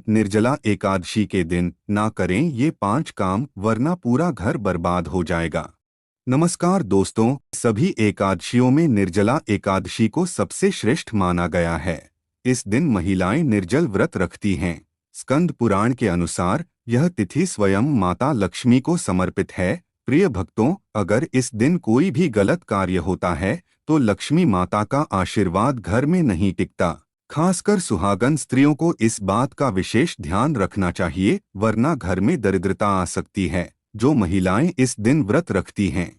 निर्जला एकादशी के दिन ना करें ये 5 काम, वरना पूरा घर बर्बाद हो जाएगा। नमस्कार दोस्तों, सभी एकादशियों में निर्जला एकादशी को सबसे श्रेष्ठ माना गया है। इस दिन महिलाएं निर्जल व्रत रखती हैं। स्कंद पुराण के अनुसार यह तिथि स्वयं माता लक्ष्मी को समर्पित है। प्रिय भक्तों, अगर इस दिन कोई भी गलत कार्य होता है तो लक्ष्मी माता का आशीर्वाद घर में नहीं टिकता। खासकर सुहागन स्त्रियों को इस बात का विशेष ध्यान रखना चाहिए, वरना घर में दरिद्रता आ सकती है। जो महिलाएं इस दिन व्रत रखती हैं,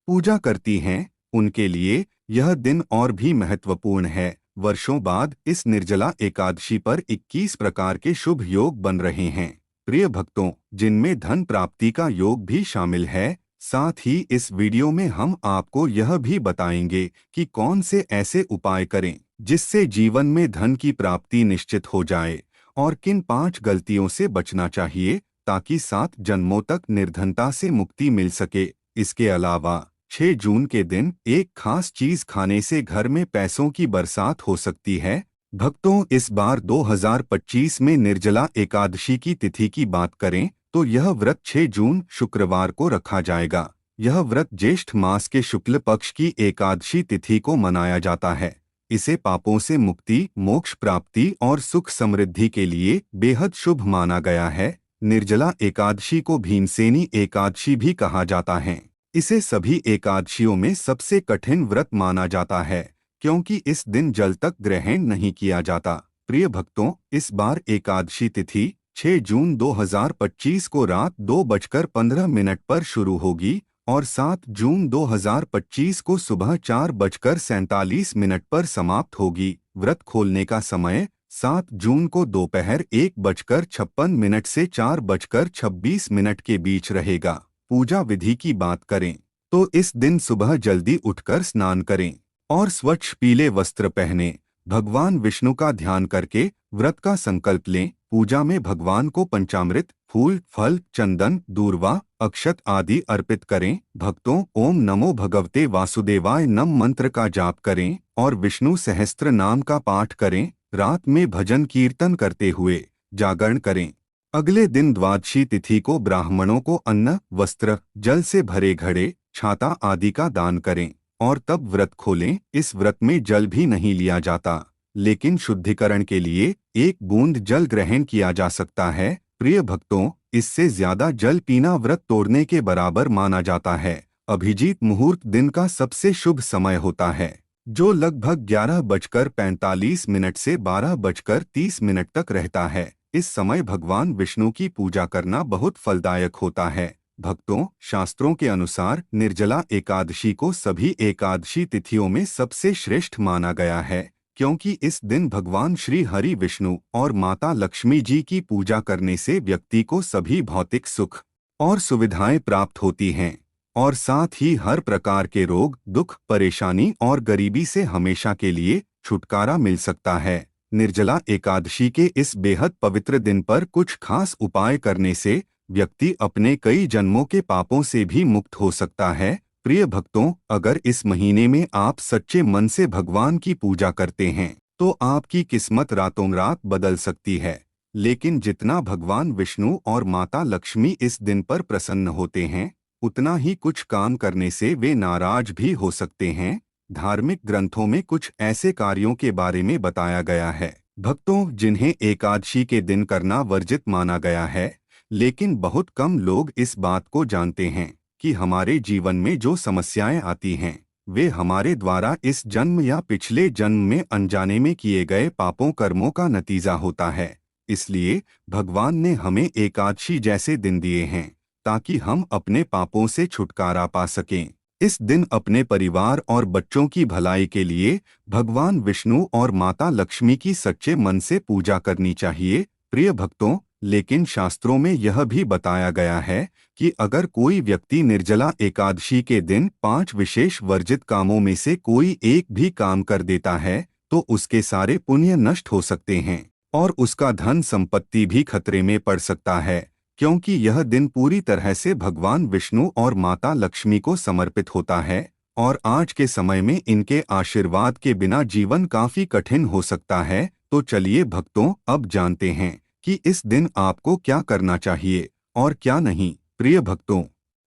पूजा करती हैं, उनके लिए यह दिन और भी महत्वपूर्ण है। वर्षों बाद इस निर्जला एकादशी पर 21 प्रकार के शुभ योग बन रहे हैं। प्रिय भक्तों, जिनमें धन प्राप्ति का योग भी शामिल है। साथ ही इस वीडियो में हम आपको यह भी बताएंगे कि कौन से ऐसे उपाय करें जिससे जीवन में धन की प्राप्ति निश्चित हो जाए, और किन 5 गलतियों से बचना चाहिए ताकि 7 जन्मों तक निर्धनता से मुक्ति मिल सके। इसके अलावा 6 जून के दिन एक खास चीज खाने से घर में पैसों की बरसात हो सकती है। भक्तों, इस बार 2025 में निर्जला एकादशी की तिथि की बात करें तो यह व्रत 6 जून शुक्रवार को रखा जाएगा। यह व्रत ज्येष्ठ मास के शुक्ल पक्ष की एकादशी तिथि को मनाया जाता है। इसे पापों से मुक्ति, मोक्ष प्राप्ति और सुख समृद्धि के लिए बेहद शुभ माना गया है। निर्जला एकादशी को भीमसेनी एकादशी भी कहा जाता है। इसे सभी एकादशियों में सबसे कठिन व्रत माना जाता है, क्योंकि इस दिन जल तक ग्रहण नहीं किया जाता। प्रिय भक्तों, इस बार एकादशी तिथि 6 जून 2025 को रात 2:15 पर शुरू होगी और 7 जून 2025 को सुबह 4:47 पर समाप्त होगी। व्रत खोलने का समय 7 जून को दोपहर 1:56 से 4:26 के बीच रहेगा। पूजा विधि की बात करें तो इस दिन सुबह जल्दी उठकर स्नान करें और स्वच्छ पीले वस्त्र पहनें। भगवान विष्णु का ध्यान करके व्रत का संकल्प लें। पूजा में भगवान को पंचामृत, फूल, फल, चंदन, दूर्वा, अक्षत आदि अर्पित करें। भक्तों, ओम नमो भगवते वासुदेवाय नम मंत्र का जाप करें और विष्णु सहस्त्र नाम का पाठ करें। रात में भजन कीर्तन करते हुए जागरण करें। अगले दिन द्वादशी तिथि को ब्राह्मणों को अन्न, वस्त्र, जल से भरे घड़े, छाता आदि का दान करें और तब व्रत खोलें। इस व्रत में जल भी नहीं लिया जाता, लेकिन शुद्धिकरण के लिए 1 बूंद जल ग्रहण किया जा सकता है। प्रिय भक्तों, इससे ज्यादा जल पीना व्रत तोड़ने के बराबर माना जाता है। अभिजीत मुहूर्त दिन का सबसे शुभ समय होता है, जो लगभग 11:45 से 12:30 तक रहता है। इस समय भगवान विष्णु की पूजा करना बहुत फलदायक होता है। भक्तों, शास्त्रों के अनुसार निर्जला एकादशी को सभी एकादशी तिथियों में सबसे श्रेष्ठ माना गया है, क्योंकि इस दिन भगवान श्री हरि विष्णु और माता लक्ष्मी जी की पूजा करने से व्यक्ति को सभी भौतिक सुख और सुविधाएं प्राप्त होती हैं, और साथ ही हर प्रकार के रोग, दुख, परेशानी और गरीबी से हमेशा के लिए छुटकारा मिल सकता है। निर्जला एकादशी के इस बेहद पवित्र दिन पर कुछ खास उपाय करने से व्यक्ति अपने कई जन्मों के पापों से भी मुक्त हो सकता है। प्रिय भक्तों, अगर इस महीने में आप सच्चे मन से भगवान की पूजा करते हैं तो आपकी किस्मत रातों रात बदल सकती है। लेकिन जितना भगवान विष्णु और माता लक्ष्मी इस दिन पर प्रसन्न होते हैं, उतना ही कुछ काम करने से वे नाराज भी हो सकते हैं। धार्मिक ग्रंथों में कुछ ऐसे कार्यों के बारे में बताया गया है, भक्तों, जिन्हें एकादशी के दिन करना वर्जित माना गया है। लेकिन बहुत कम लोग इस बात को जानते हैं कि हमारे जीवन में जो समस्याएं आती हैं, वे हमारे द्वारा इस जन्म या पिछले जन्म में अनजाने में किए गए पापों कर्मों का नतीजा होता है। इसलिए भगवान ने हमें एकादशी जैसे दिन दिए हैं ताकि हम अपने पापों से छुटकारा पा सकें। इस दिन अपने परिवार और बच्चों की भलाई के लिए भगवान विष्णु और माता लक्ष्मी की सच्चे मन से पूजा करनी चाहिए। प्रिय भक्तों, लेकिन शास्त्रों में यह भी बताया गया है कि अगर कोई व्यक्ति निर्जला एकादशी के दिन 5 विशेष वर्जित कामों में से कोई एक भी काम कर देता है तो उसके सारे पुण्य नष्ट हो सकते हैं और उसका धन संपत्ति भी खतरे में पड़ सकता है, क्योंकि यह दिन पूरी तरह से भगवान विष्णु और माता लक्ष्मी को समर्पित होता है और आज के समय में इनके आशीर्वाद के बिना जीवन काफी कठिन हो सकता है। तो चलिए भक्तों, अब जानते हैं कि इस दिन आपको क्या करना चाहिए और क्या नहीं। प्रिय भक्तों,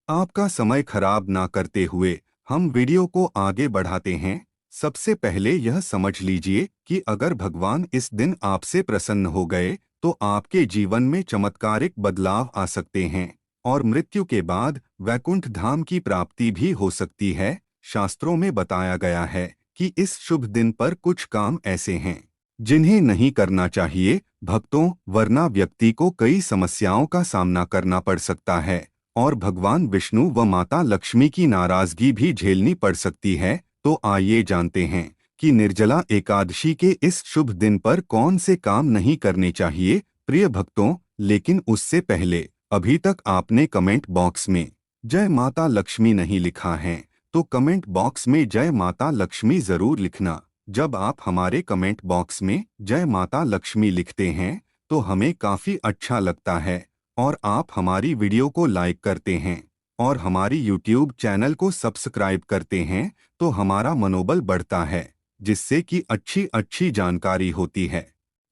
आपका समय खराब ना करते हुए हम वीडियो को आगे बढ़ाते हैं। सबसे पहले यह समझ लीजिए कि अगर भगवान इस दिन आपसे प्रसन्न हो गए तो आपके जीवन में चमत्कारिक बदलाव आ सकते हैं और मृत्यु के बाद वैकुंठ धाम की प्राप्ति भी हो सकती है। शास्त्रों में बताया गया है कि इस शुभ दिन पर कुछ काम ऐसे हैं जिन्हें नहीं करना चाहिए भक्तों, वरना व्यक्ति को कई समस्याओं का सामना करना पड़ सकता है और भगवान विष्णु व माता लक्ष्मी की नाराजगी भी झेलनी पड़ सकती है। तो आइए जानते हैं कि निर्जला एकादशी के इस शुभ दिन पर कौन से काम नहीं करने चाहिए। प्रिय भक्तों, लेकिन उससे पहले अभी तक आपने कमेंट बॉक्स में जय माता लक्ष्मी नहीं लिखा है तो कमेंट बॉक्स में जय माता लक्ष्मी जरूर लिखना। जब आप हमारे कमेंट बॉक्स में जय माता लक्ष्मी लिखते हैं तो हमें काफी अच्छा लगता है और आप हमारी वीडियो को लाइक करते हैं और हमारी यूट्यूब चैनल को सब्सक्राइब करते हैं तो हमारा मनोबल बढ़ता है, जिससे कि अच्छी अच्छी जानकारी होती है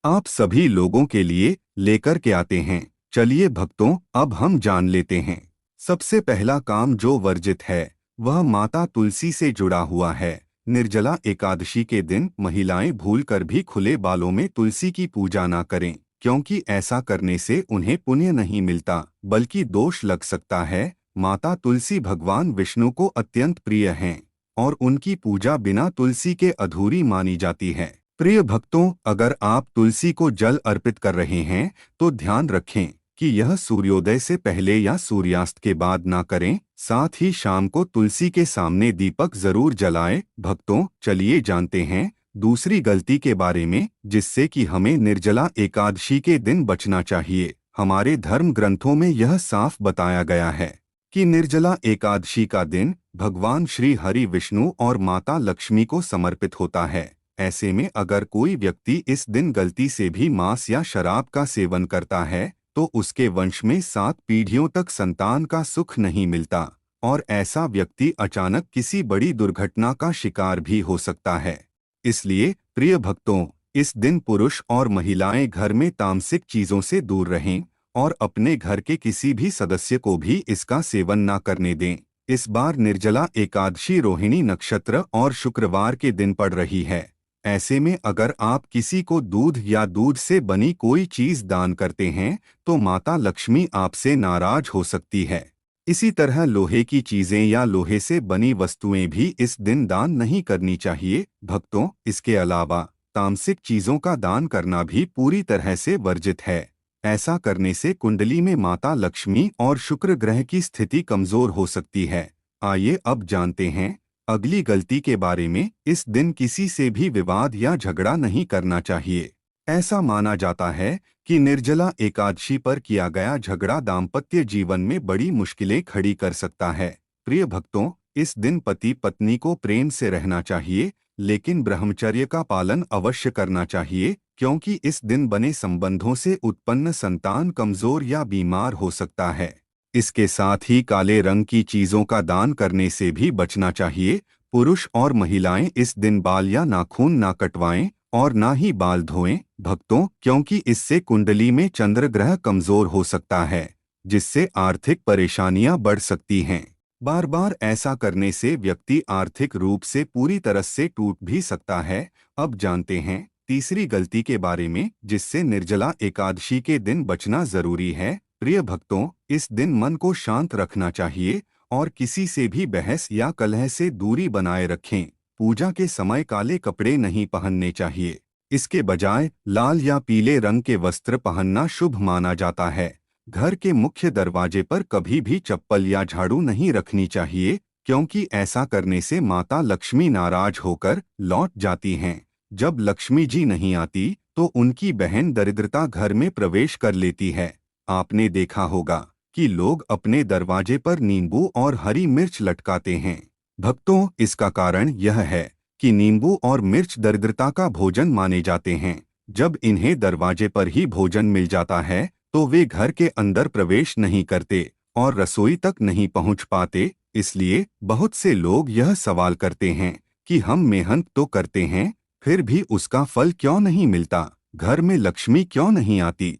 आप सभी लोगों के लिए लेकर के आते हैं। चलिए भक्तों, अब हम जान लेते हैं। सबसे पहला काम जो वर्जित है वह माता तुलसी से जुड़ा हुआ है। निर्जला एकादशी के दिन महिलाएं भूलकर भी खुले बालों में तुलसी की पूजा ना करें, क्योंकि ऐसा करने से उन्हें पुण्य नहीं मिलता बल्कि दोष लग सकता है। माता तुलसी भगवान विष्णु को अत्यंत प्रिय हैं और उनकी पूजा बिना तुलसी के अधूरी मानी जाती है। प्रिय भक्तों, अगर आप तुलसी को जल अर्पित कर रहे हैं तो ध्यान रखें कि यह सूर्योदय से पहले या सूर्यास्त के बाद ना करें। साथ ही शाम को तुलसी के सामने दीपक जरूर जलाएं। भक्तों, चलिए जानते हैं दूसरी गलती के बारे में जिससे कि हमें निर्जला एकादशी के दिन बचना चाहिए। हमारे धर्म ग्रंथों में यह साफ बताया गया है कि निर्जला एकादशी का दिन भगवान श्री हरि विष्णु और माता लक्ष्मी को समर्पित होता है। ऐसे में अगर कोई व्यक्ति इस दिन गलती से भी मांस या शराब का सेवन करता है तो उसके वंश में 7 पीढ़ियों तक संतान का सुख नहीं मिलता और ऐसा व्यक्ति अचानक किसी बड़ी दुर्घटना का शिकार भी हो सकता है। इसलिए प्रिय भक्तों, इस दिन पुरुष और महिलाएं घर में तामसिक चीजों से दूर रहें और अपने घर के किसी भी सदस्य को भी इसका सेवन न करने दें। इस बार निर्जला एकादशी रोहिणी नक्षत्र और शुक्रवार के दिन पड़ रही है। ऐसे में अगर आप किसी को दूध या दूध से बनी कोई चीज दान करते हैं तो माता लक्ष्मी आपसे नाराज हो सकती है। इसी तरह लोहे की चीजें या लोहे से बनी वस्तुएं भी इस दिन दान नहीं करनी चाहिए। भक्तों, इसके अलावा तामसिक चीजों का दान करना भी पूरी तरह से वर्जित है। ऐसा करने से कुंडली में माता लक्ष्मी और शुक्र ग्रह की स्थिति कमजोर हो सकती है। आइए अब जानते हैं अगली गलती के बारे में। इस दिन किसी से भी विवाद या झगड़ा नहीं करना चाहिए। ऐसा माना जाता है कि निर्जला एकादशी पर किया गया झगड़ा दाम्पत्य जीवन में बड़ी मुश्किलें खड़ी कर सकता है। प्रिय भक्तों, इस दिन पति पत्नी को प्रेम से रहना चाहिए, लेकिन ब्रह्मचर्य का पालन अवश्य करना चाहिए, क्योंकि इस दिन बने संबंधों से उत्पन्न संतान कमजोर या बीमार हो सकता है। इसके साथ ही काले रंग की चीजों का दान करने से भी बचना चाहिए। पुरुष और महिलाएं इस दिन बाल या नाखून ना कटवाएं और ना ही बाल धोएं भक्तों, क्योंकि इससे कुंडली में चंद्र ग्रह कमजोर हो सकता है, जिससे आर्थिक परेशानियां बढ़ सकती हैं। बार बार ऐसा करने से व्यक्ति आर्थिक रूप से पूरी तरह से टूट भी सकता है। अब जानते हैं तीसरी गलती के बारे में जिससे निर्जला एकादशी के दिन बचना जरूरी है। प्रिय भक्तों, इस दिन मन को शांत रखना चाहिए और किसी से भी बहस या कलह से दूरी बनाए रखें। पूजा के समय काले कपड़े नहीं पहनने चाहिए। इसके बजाय लाल या पीले रंग के वस्त्र पहनना शुभ माना जाता है। घर के मुख्य दरवाजे पर कभी भी चप्पल या झाड़ू नहीं रखनी चाहिए, क्योंकि ऐसा करने से माता लक्ष्मी नाराज होकर लौट जाती हैं। जब लक्ष्मी जी नहीं आती तो उनकी बहन दरिद्रता घर में प्रवेश कर लेती है। आपने देखा होगा कि लोग अपने दरवाजे पर नींबू और हरी मिर्च लटकाते हैं। भक्तों, इसका कारण यह है कि नींबू और मिर्च दरिद्रता का भोजन माने जाते हैं। जब इन्हें दरवाजे पर ही भोजन मिल जाता है तो वे घर के अंदर प्रवेश नहीं करते और रसोई तक नहीं पहुंच पाते। इसलिए बहुत से लोग यह सवाल करते हैं कि हम मेहनत तो करते हैं, फिर भी उसका फल क्यों नहीं मिलता, घर में लक्ष्मी क्यों नहीं आती।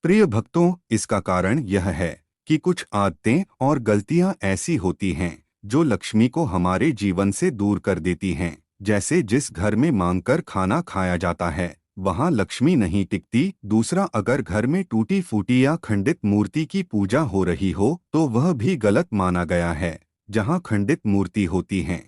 प्रिय भक्तों, इसका कारण यह है कि कुछ आदतें और गलतियां ऐसी होती हैं जो लक्ष्मी को हमारे जीवन से दूर कर देती हैं। जैसे जिस घर में मांगकर खाना खाया जाता है वहां लक्ष्मी नहीं टिकती। दूसरा, अगर घर में टूटी फूटी या खंडित मूर्ति की पूजा हो रही हो तो वह भी गलत माना गया है। जहां खंडित मूर्ति होती हैं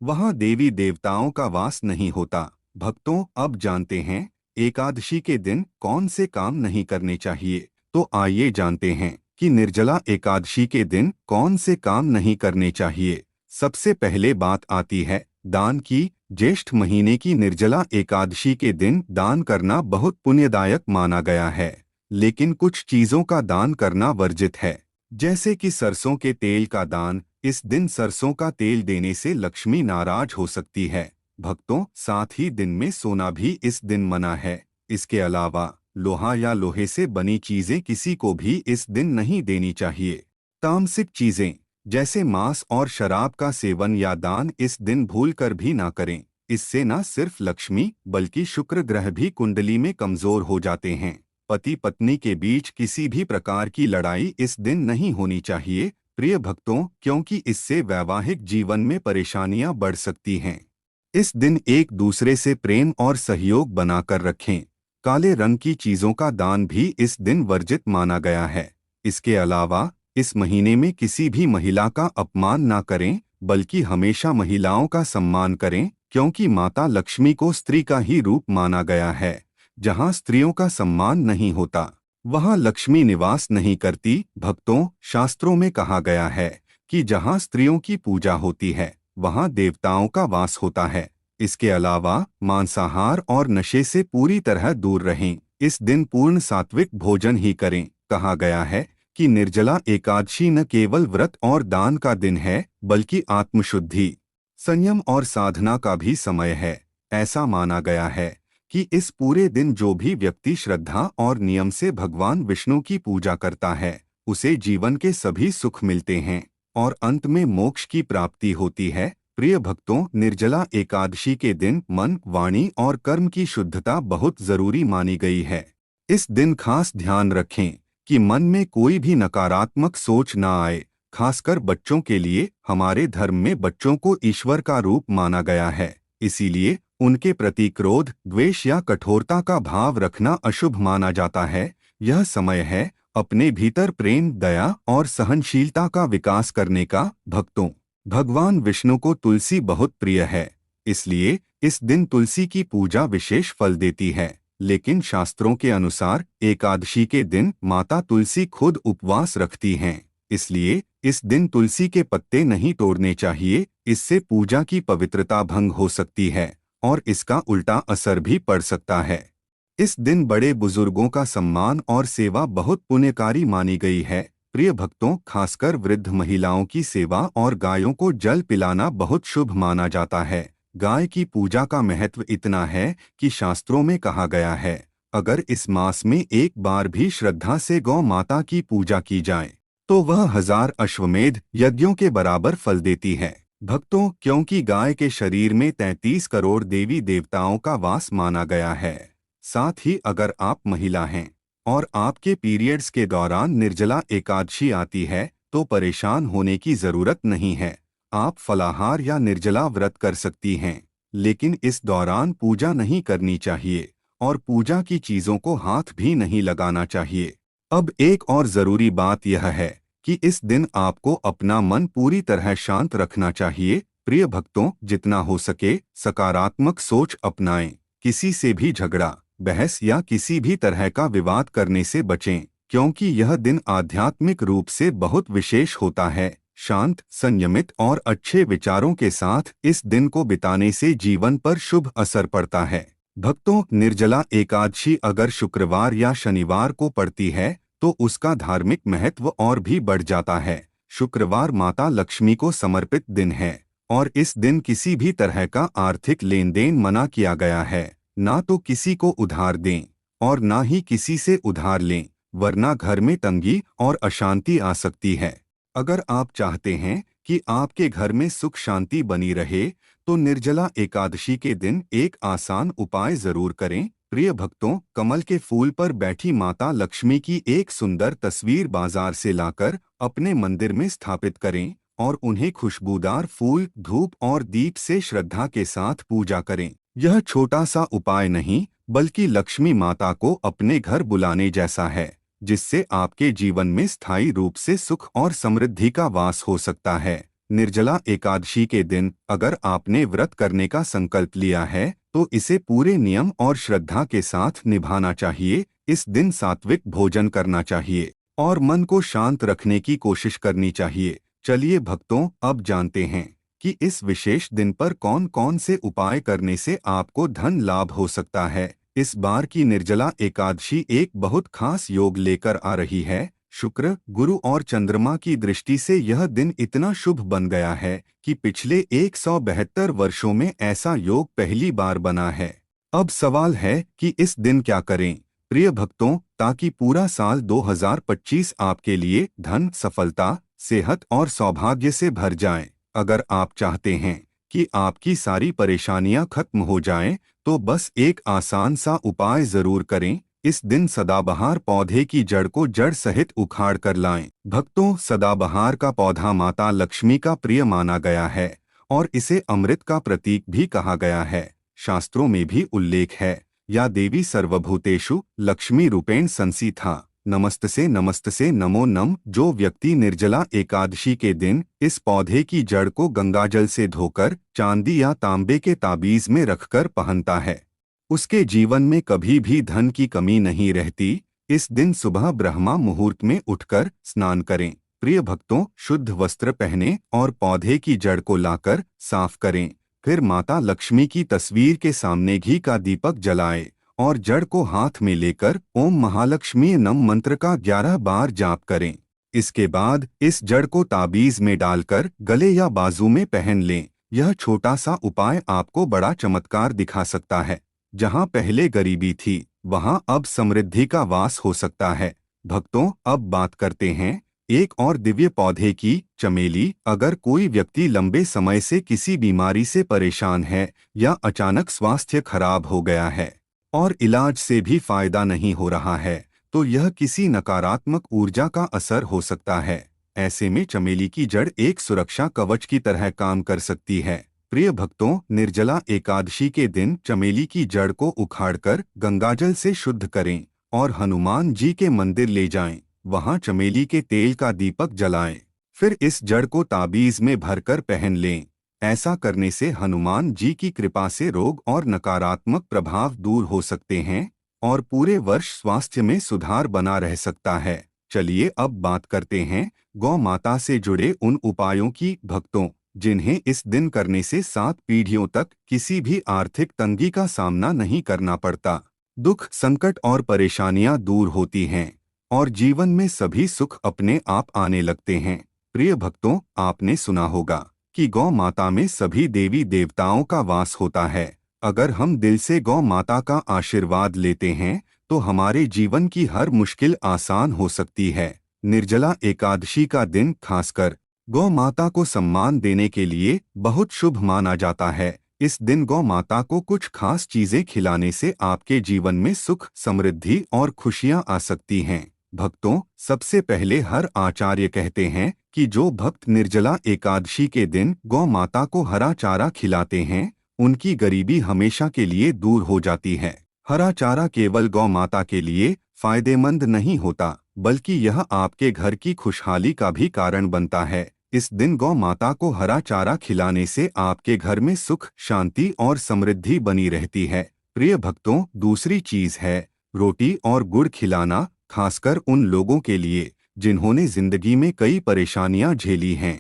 वहां देवी देवताओं का वास नहीं होता। भक्तों, अब जानते हैं एकादशी के दिन कौन से काम नहीं करने चाहिए। तो आइए जानते हैं कि निर्जला एकादशी के दिन कौन से काम नहीं करने चाहिए। सबसे पहले बात आती है दान की। ज्येष्ठ महीने की निर्जला एकादशी के दिन दान करना बहुत पुण्यदायक माना गया है, लेकिन कुछ चीजों का दान करना वर्जित है। जैसे कि सरसों के तेल का दान। इस दिन सरसों का तेल देने से लक्ष्मी नाराज हो सकती है। भक्तों, साथ ही दिन में सोना भी इस दिन मना है। इसके अलावा लोहा या लोहे से बनी चीजें किसी को भी इस दिन नहीं देनी चाहिए। तामसिक चीजें जैसे मांस और शराब का सेवन या दान इस दिन भूलकर भी ना करें। इससे न सिर्फ लक्ष्मी बल्कि शुक्र ग्रह भी कुंडली में कमजोर हो जाते हैं। पति पत्नी के बीच किसी भी प्रकार की लड़ाई इस दिन नहीं होनी चाहिए, प्रिय भक्तों, क्योंकि इससे वैवाहिक जीवन में परेशानियां बढ़ सकती हैं। इस दिन एक दूसरे से प्रेम और सहयोग बनाकर रखें। काले रंग की चीजों का दान भी इस दिन वर्जित माना गया है। इसके अलावा इस महीने में किसी भी महिला का अपमान ना करें, बल्कि हमेशा महिलाओं का सम्मान करें, क्योंकि माता लक्ष्मी को स्त्री का ही रूप माना गया है। जहां स्त्रियों का सम्मान नहीं होता वहां लक्ष्मी निवास नहीं करती। भक्तों, शास्त्रों में कहा गया है कि जहां स्त्रियों की पूजा होती है वहां देवताओं का वास होता है। इसके अलावा मांसाहार और नशे से पूरी तरह दूर रहें। इस दिन पूर्ण सात्विक भोजन ही करें। कहा गया है कि निर्जला एकादशी न केवल व्रत और दान का दिन है बल्कि आत्मशुद्धि, संयम और साधना का भी समय है। ऐसा माना गया है कि इस पूरे दिन जो भी व्यक्ति श्रद्धा और नियम से भगवान विष्णु की पूजा करता है उसे जीवन के सभी सुख मिलते हैं और अंत में मोक्ष की प्राप्ति होती है। प्रिय भक्तों, निर्जला एकादशी के दिन मन, वाणी और कर्म की शुद्धता बहुत जरूरी मानी गई है। इस दिन खास ध्यान रखें कि मन में कोई भी नकारात्मक सोच ना आए। खासकर बच्चों के लिए हमारे धर्म में बच्चों को ईश्वर का रूप माना गया है, इसीलिए उनके प्रति क्रोध, द्वेष या कठोरता का भाव रखना अशुभ माना जाता है। यह समय है अपने भीतर प्रेम, दया और सहनशीलता का विकास करने का। भक्तों, भगवान विष्णु को तुलसी बहुत प्रिय है, इसलिए इस दिन तुलसी की पूजा विशेष फल देती है। लेकिन शास्त्रों के अनुसार एकादशी के दिन माता तुलसी खुद उपवास रखती हैं, इसलिए इस दिन तुलसी के पत्ते नहीं तोड़ने चाहिए। इससे पूजा की पवित्रता भंग हो सकती है और इसका उल्टा असर भी पड़ सकता है। इस दिन बड़े बुजुर्गों का सम्मान और सेवा बहुत पुण्यकारी मानी गई है। प्रिय भक्तों, खासकर वृद्ध महिलाओं की सेवा और गायों को जल पिलाना बहुत शुभ माना जाता है। गाय की पूजा का महत्व इतना है कि शास्त्रों में कहा गया है, अगर इस मास में एक बार भी श्रद्धा से गौ माता की पूजा की जाए तो वह 1000 अश्वमेध यज्ञों के बराबर फल देती है। भक्तों, क्योंकि गाय के शरीर में 33 करोड़ देवी देवताओं का वास माना गया है। साथ ही अगर आप महिला हैं और आपके पीरियड्स के दौरान निर्जला एकादशी आती है तो परेशान होने की जरूरत नहीं है। आप फलाहार या निर्जला व्रत कर सकती हैं, लेकिन इस दौरान पूजा नहीं करनी चाहिए और पूजा की चीजों को हाथ भी नहीं लगाना चाहिए। अब एक और जरूरी बात यह है कि इस दिन आपको अपना मन पूरी तरह शांत रखना चाहिए। प्रिय भक्तों, जितना हो सके सकारात्मक सोच अपनाएं। किसी से भी झगड़ा, बहस या किसी भी तरह का विवाद करने से बचें, क्योंकि यह दिन आध्यात्मिक रूप से बहुत विशेष होता है। शांत, संयमित और अच्छे विचारों के साथ इस दिन को बिताने से जीवन पर शुभ असर पड़ता है। भक्तों, निर्जला एकादशी अगर शुक्रवार या शनिवार को पड़ती है तो उसका धार्मिक महत्व और भी बढ़ जाता है। शुक्रवार माता लक्ष्मी को समर्पित दिन है और इस दिन किसी भी तरह का आर्थिक लेन देन मना किया गया है। ना तो किसी को उधार दें और ना ही किसी से उधार लें, वरना घर में तंगी और अशांति आ सकती है। अगर आप चाहते हैं कि आपके घर में सुख शांति बनी रहे तो निर्जला एकादशी के दिन एक आसान उपाय जरूर करें। प्रिय भक्तों, कमल के फूल पर बैठी माता लक्ष्मी की एक सुंदर तस्वीर बाजार से लाकर अपने मंदिर में स्थापित करें और उन्हें खुशबूदार फूल, धूप और दीप से श्रद्धा के साथ पूजा करें। यह छोटा सा उपाय नहीं, बल्कि लक्ष्मी माता को अपने घर बुलाने जैसा है, जिससे आपके जीवन में स्थायी रूप से सुख और समृद्धि का वास हो सकता है। निर्जला एकादशी के दिन अगर आपने व्रत करने का संकल्प लिया है, तो इसे पूरे नियम और श्रद्धा के साथ निभाना चाहिए। इस दिन सात्विक भोजन करना चाहिए और मन को शांत रखने की कोशिश करनी चाहिए। चलिए भक्तों, अब जानते हैं कि इस विशेष दिन पर कौन कौन से उपाय करने से आपको धन लाभ हो सकता है। इस बार की निर्जला एकादशी एक बहुत खास योग लेकर आ रही है। शुक्र, गुरु और चंद्रमा की दृष्टि से यह दिन इतना शुभ बन गया है कि पिछले 172 वर्षों में ऐसा योग पहली बार बना है। अब सवाल है कि इस दिन क्या करें, प्रिय भक्तों, ताकि पूरा साल 2025 आपके लिए धन, सफलता, सेहत और सौभाग्य से भर जाए। अगर आप चाहते हैं कि आपकी सारी परेशानियां खत्म हो जाएं, तो बस एक आसान सा उपाय जरूर करें। इस दिन सदाबहार पौधे की जड़ को जड़ सहित उखाड़ कर लाएं। भक्तों, सदाबहार का पौधा माता लक्ष्मी का प्रिय माना गया है और इसे अमृत का प्रतीक भी कहा गया है। शास्त्रों में भी उल्लेख है, या देवी सर्वभूतेषु लक्ष्मी रूपेण संसिता, नमस्तसे नमो नम। जो व्यक्ति निर्जला एकादशी के दिन इस पौधे की जड़ को गंगाजल से धोकर चांदी या तांबे के ताबीज में रखकर पहनता है, उसके जीवन में कभी भी धन की कमी नहीं रहती। इस दिन सुबह ब्रह्मा मुहूर्त में उठकर स्नान करें। प्रिय भक्तों, शुद्ध वस्त्र पहनें और पौधे की जड़ को लाकर साफ करें। फिर माता लक्ष्मी की तस्वीर के सामने घी का दीपक जलाएं और जड़ को हाथ में लेकर ओम महालक्ष्मी नम मंत्र का 11 बार जाप करें। इसके बाद इस जड़ को ताबीज में डालकर गले या बाजू में पहन लें। यह छोटा सा उपाय आपको बड़ा चमत्कार दिखा सकता है। जहां पहले गरीबी थी, वहां अब समृद्धि का वास हो सकता है। भक्तों, अब बात करते हैं एक और दिव्य पौधे की, चमेली। अगर कोई व्यक्ति लंबे समय से किसी बीमारी से परेशान है या अचानक स्वास्थ्य खराब हो गया है और इलाज से भी फायदा नहीं हो रहा है, तो यह किसी नकारात्मक ऊर्जा का असर हो सकता है। ऐसे में चमेली की जड़ एक सुरक्षा कवच की तरह काम कर सकती है। प्रिय भक्तों, निर्जला एकादशी के दिन चमेली की जड़ को उखाड़कर गंगाजल से शुद्ध करें और हनुमान जी के मंदिर ले जाएं। वहां चमेली के तेल का दीपक जलाएं। फिर इस जड़ को ताबीज में भरकर पहन लें। ऐसा करने से हनुमान जी की कृपा से रोग और नकारात्मक प्रभाव दूर हो सकते हैं और पूरे वर्ष स्वास्थ्य में सुधार बना रह सकता है। चलिए अब बात करते हैं गौ माता से जुड़े उन उपायों की। भक्तों, जिन्हें इस दिन करने से 7 पीढ़ियों तक किसी भी आर्थिक तंगी का सामना नहीं करना पड़ता, दुख, संकट और परेशानियां दूर होती हैं और जीवन में सभी सुख अपने आप आने लगते हैं। प्रिय भक्तों, आपने सुना होगा कि गौ माता में सभी देवी देवताओं का वास होता है। अगर हम दिल से गौ माता का आशीर्वाद लेते हैं, तो हमारे जीवन की हर मुश्किल आसान हो सकती है। निर्जला एकादशी का दिन खासकर गौ माता को सम्मान देने के लिए बहुत शुभ माना जाता है। इस दिन गौ माता को कुछ खास चीजें खिलाने से आपके जीवन में सुख, समृद्धि और खुशियां आ सकती हैं। भक्तों, सबसे पहले हर आचार्य कहते हैं कि जो भक्त निर्जला एकादशी के दिन गौ माता को हरा चारा खिलाते हैं, उनकी गरीबी हमेशा के लिए दूर हो जाती है। हरा चारा केवल गौ माता के लिए फायदेमंद नहीं होता, बल्कि यह आपके घर की खुशहाली का भी कारण बनता है। इस दिन गौ माता को हरा चारा खिलाने से आपके घर में सुख, शांति और समृद्धि बनी रहती है। प्रिय भक्तों, दूसरी चीज है रोटी और गुड़ खिलाना, खासकर उन लोगों के लिए जिन्होंने जिंदगी में कई परेशानियां झेली हैं।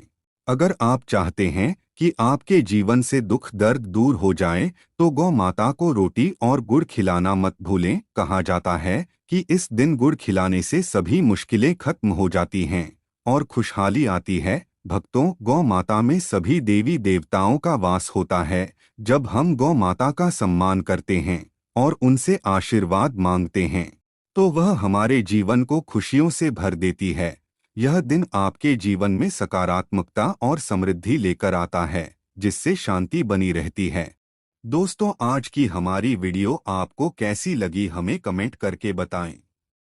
अगर आप चाहते हैं कि आपके जीवन से दुख दर्द दूर हो जाए, तो गौ माता को रोटी और गुड़ खिलाना मत भूलें। कहा जाता है कि इस दिन गुड़ खिलाने से सभी मुश्किलें खत्म हो जाती हैं और खुशहाली आती है। भक्तों, गौ माता में सभी देवी देवताओं का वास होता है। जब हम गौ माता का सम्मान करते हैं और उनसे आशीर्वाद मांगते हैं, तो वह हमारे जीवन को खुशियों से भर देती है। यह दिन आपके जीवन में सकारात्मकता और समृद्धि लेकर आता है, जिससे शांति बनी रहती है। दोस्तों, आज की हमारी वीडियो आपको कैसी लगी हमें कमेंट करके बताएं।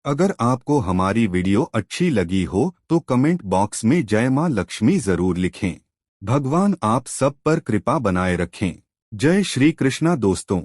अगर आपको हमारी वीडियो अच्छी लगी हो तो कमेंट बॉक्स में जय मां लक्ष्मी जरूर लिखें। भगवान आप सब पर कृपा बनाए रखें। जय श्री कृष्णा दोस्तों।